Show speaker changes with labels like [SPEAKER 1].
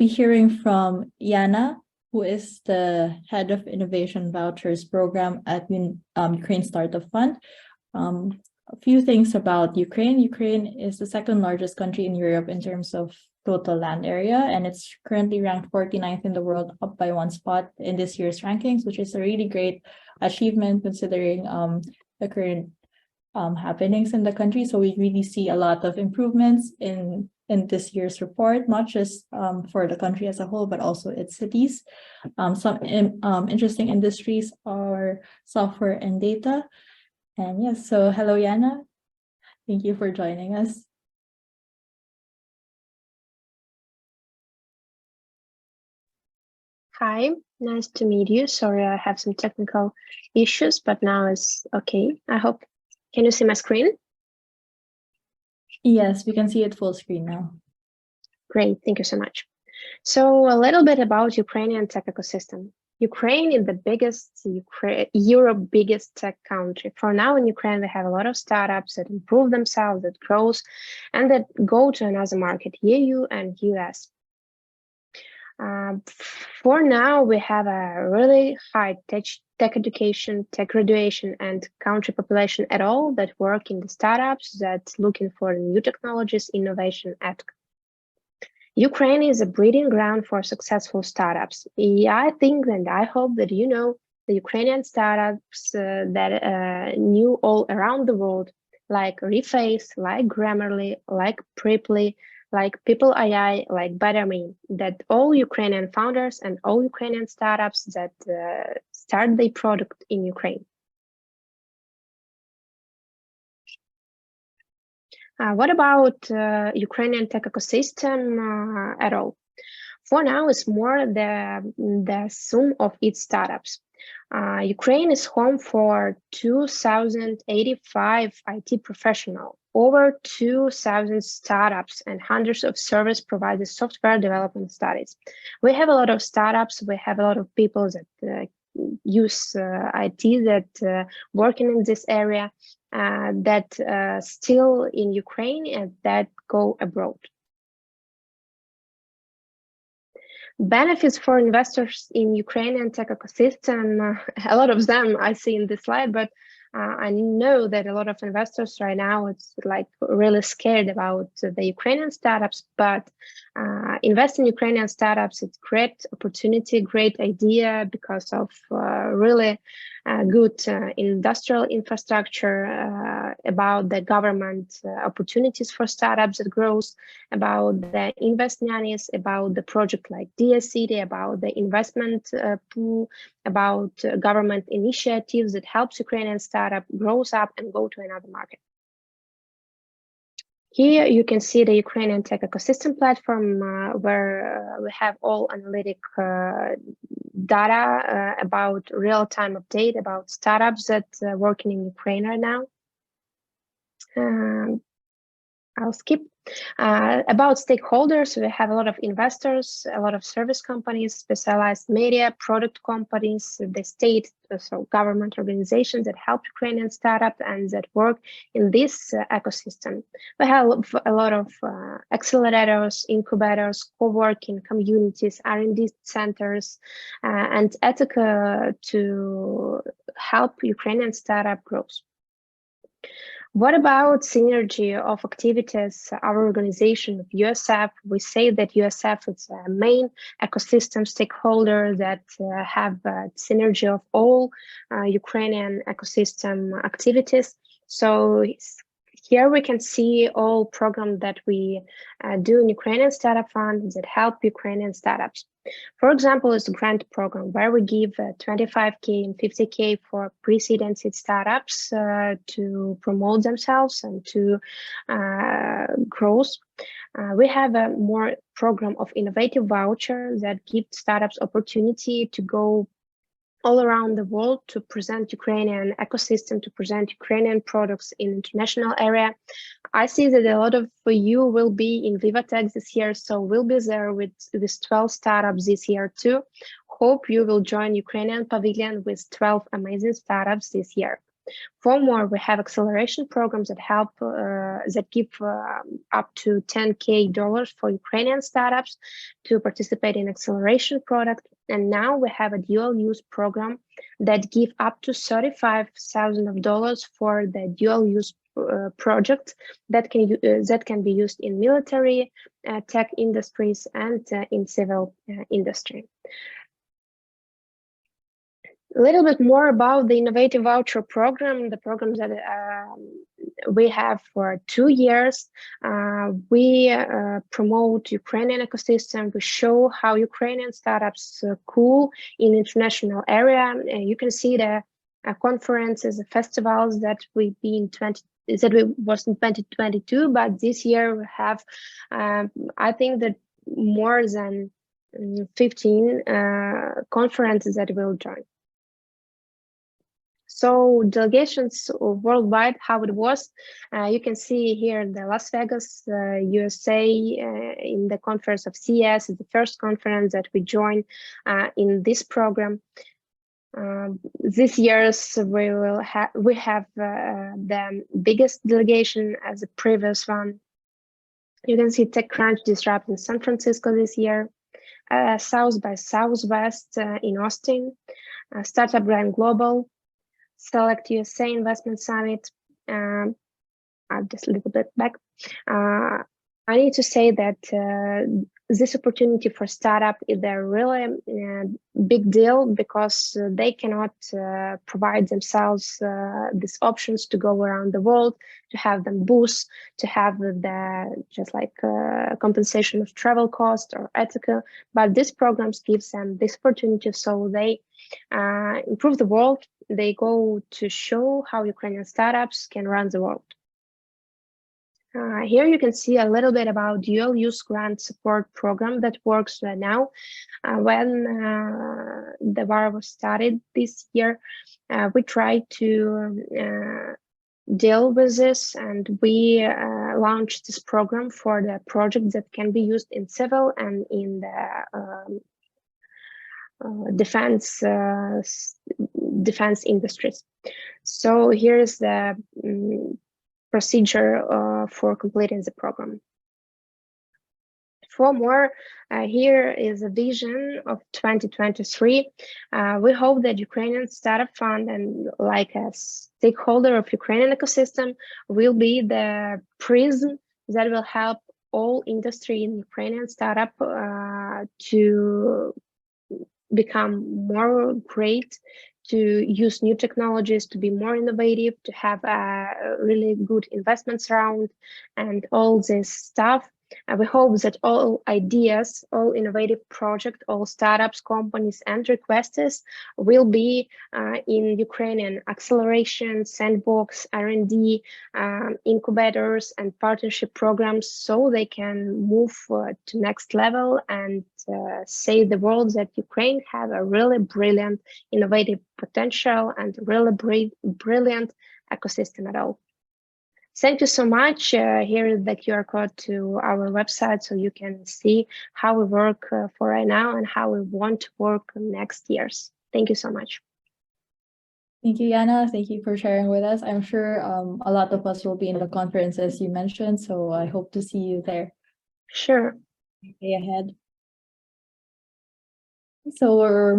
[SPEAKER 1] be hearing from Yana, who is the head of Innovation Vouchers Program at Ukraine Startup Fund. A few things about Ukraine. Ukraine is the second largest country in Europe in terms of total land area, and it's currently ranked 49th in the world, up by 1 spot in this year's rankings, which is a really great achievement considering the current happenings in the country. So we really see a lot of improvements in this year's report, not just for the country as a whole, but also its cities. Some interesting industries are software and data. And yes, so hello, Yana. Thank you for joining us.
[SPEAKER 2] Hi, nice to meet you. Sorry, I have some technical issues, but now it's okay. I hope. Can you see my screen?
[SPEAKER 1] Yes, we can see it full screen now.
[SPEAKER 2] Great, thank you so much. So a little bit about Ukrainian tech ecosystem. Ukraine is the biggest, Europe's biggest tech country. For now in Ukraine, we have a lot of startups that improve themselves, that grows, and that go to another market, EU and US. For now, we have a really high tech education, tech graduation, and country population at all that work in the startups that looking for new technologies, innovation, ethics. Ukraine is a breeding ground for successful startups. I think and I hope that you know the Ukrainian startups that knew all around the world, like Reface, like Grammarly, like Preply, like People AI, like BetterMe, that all Ukrainian founders and all Ukrainian startups that start their product in Ukraine. What about Ukrainian tech ecosystem at all? For now, it's more the sum of its startups. Ukraine is home for 2,085 IT professionals, over 2,000 startups, and hundreds of service providers software development studies. We have a lot of startups. We have a lot of people that use IT that working in this area that still in Ukraine and that go abroad. Benefits for investors in Ukrainian tech ecosystem, a lot of them I see in this slide, but I know that a lot of investors right now, it's like really scared about the Ukrainian startups, but invest in Ukrainian startups, it's great opportunity, great idea because of really good industrial infrastructure, about the government opportunities for startups that grows, about the invest nannies, about the project like GSEI, about the investment pool, about government initiatives that helps Ukrainian startup grows up and go to another market. Here you can see the Ukrainian tech ecosystem platform where we have all analytic data about real-time update about startups that are working in Ukraine right now. I'll skip. About stakeholders, we have a lot of investors, a lot of service companies, specialized media, product companies, the state, so government organizations that help Ukrainian startups and that work in this ecosystem. We have a lot of accelerators, incubators, co-working communities, R&D centers, and ethica to help Ukrainian startup growth. What about synergy of activities? Our organization, USF, we say that USF is a main ecosystem stakeholder that have synergy of all Ukrainian ecosystem activities. So here we can see all programs that we do in Ukrainian Startup Fund that help Ukrainian startups. For example, it's a grant program where we give 25K and 50K for pre-seed and seed startups to promote themselves and to growth. We have a more program of innovative voucher that gives startups opportunity to go all around the world to present Ukrainian ecosystem, to present Ukrainian products in international area. I see that a lot of you will be in VivaTech this year, so we'll be there with 12 startups this year too. Hope you will join Ukrainian Pavilion with 12 amazing startups this year. Furthermore, we have acceleration programs that help that give up to $10,000 for Ukrainian startups to participate in acceleration product. And now we have a dual use program that give up to $35,000 for the dual use project that can be used in military, tech industries, and in civil industry. A little bit more about the Innovative Voucher Program, the programs that we have for 2 years. We promote Ukrainian ecosystem. We show how Ukrainian startups cool in international area. You can see the conferences, the festivals that we was in 2022, but this year we have, I think that more than 15 conferences that will join. So delegations worldwide, how it was, you can see here in the Las Vegas, USA, in the conference of CES, is the first conference that we joined in this program. This year's we have the biggest delegation as the previous one. You can see TechCrunch Disrupt in San Francisco this year, South by Southwest in Austin, Startup Grand Global, Select USA Investment Summit. I'm just a little bit back. I need to say that this opportunity for startup is a really big deal because they cannot provide themselves these options to go around the world, to have them booths, to have the just like compensation of travel cost or ethical. But these programs gives them this opportunity, so they improve the world. They go to show how Ukrainian startups can run the world. Here you can see a little bit about dual use grant support program that works now. When the war was started this year, we tried to deal with this, and we launched this program for the projects that can be used in civil and in the defense industries. So here's the procedure for completing the program. For more, here is a vision of 2023. We hope that Ukrainian Startup Fund and like a stakeholder of Ukrainian ecosystem will be the prism that will help all industry in Ukrainian startup to become more great, to use new technologies, to be more innovative, to have a really good investments round and all this stuff. We hope that all ideas, all innovative projects, all startups, companies, and requests will be in Ukrainian acceleration, sandbox, R&D, incubators, and partnership programs, so they can move to next level and say the world that Ukraine have a really brilliant, innovative potential and really brilliant ecosystem at all. Thank you so much. Here is the QR code to our website, so you can see how we work for right now and how we want to work next years. Thank you so much.
[SPEAKER 1] Thank you, Yana. Thank you for sharing with us. I'm sure a lot of us will be in the conferences you mentioned, so I hope to see you there.
[SPEAKER 2] Sure.
[SPEAKER 1] Stay ahead. So we're